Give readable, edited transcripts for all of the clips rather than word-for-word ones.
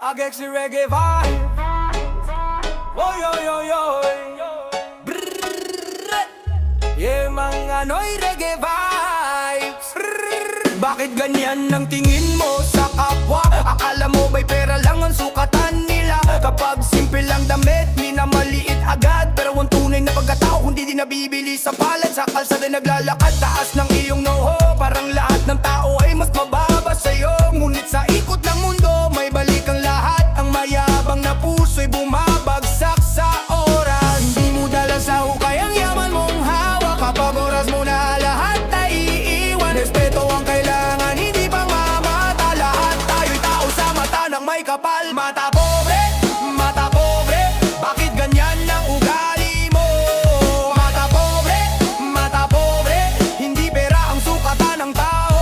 Agex si reggae vibe. Oy, oy, oy, oy. Brrrr. Yeah, mga noy reggae vibes. Brrrr. Bakit ganyan ang tingin mo sa kapwa? Akala mo ba'y pera lang ang sukatan nila? Kapag simple lang damit, minamaliit agad. Pero ang tunay na pagkatao, kung di nabibili sa palad. Sa kalsada naglalakad, taas ng iyong noho. Parang lahat ng tao ay mas mababa sa'yo. Ngunit sa ikot ng mundo, may balik ang lahat. Ang mayabang na puso'y bumabagsak sa oras. Hindi mo dala sa hukay ang yaman mong hawak. Kapag oras mo na lahat ay iiwan. Respeto ang kailangan, hindi pang mamata. Lahat tayo'y tao sa mata ng may kapal. Mata pobre, mata pobre. Bakit ganyan ang ugali mo? Mata pobre, mata pobre. Hindi pera ang sukatan ng tao.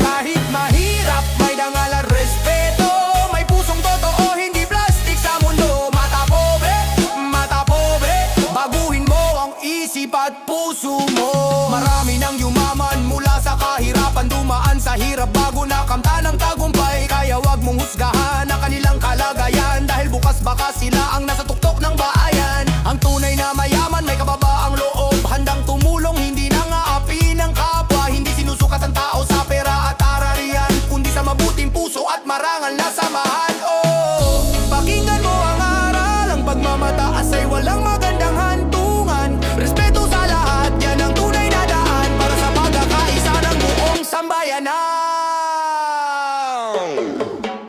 Kahit mahirap, may dangal at respeto. May pusong totoo, hindi plastic sa mundo. Mata pobre, mata pobre. Baguhin mo ang isip at puso mo. Marami nang yumaman mula sa kahirapan. Dumaan sa hirap bago nakamta ng tagumpay. Kaya wag mong husgahan ang kanilang kalagayan. Dahil bukas baka sila ang nasa tuktok ng bayan. Ang tunay na mayaman may kababaang loob. Handang tumulong, hindi nangaapi ng kapwa. Hindi sinusukat ang tao sa pera at ararian, kundi sa mabuting puso at marangal na samahan. Oh, pakinggan mo ang aral. Ang pagmamataas ay walang magandang hantungan. Respeto sa lahat, yan ang tunay na daan para sa pagkakaisa ng buong sambayanan.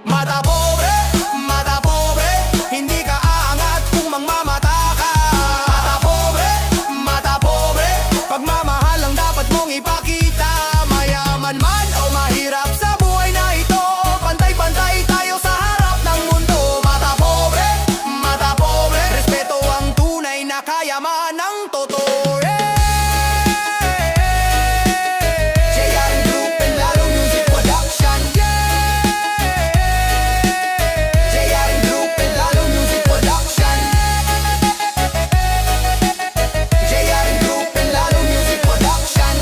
Mata pobre, mata pobre. Hindi ka aangat kung mangmamata ka. Mata pobre, mata pobre. Pagmamahal ang dapat mong ipakita. Mayaman man o mahirap sa buhay na ito, pantay-pantay tayo sa harap ng mundo. Mata pobre, mata pobre. Respeto ang tunay na kayaman ng totoo. JR Group and Lalo Music Production. JR Group and Lalo Music Production. JR Group and Lalo Music Production.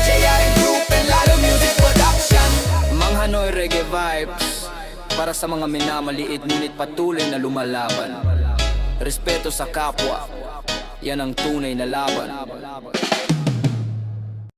JR Group and Lalo Music Production. Mga Noy Reggae Vibes, para sa mga minamaliit ngunit patuloy na lumalaban. Respeto sa kapwa, yan ang tunay na laban.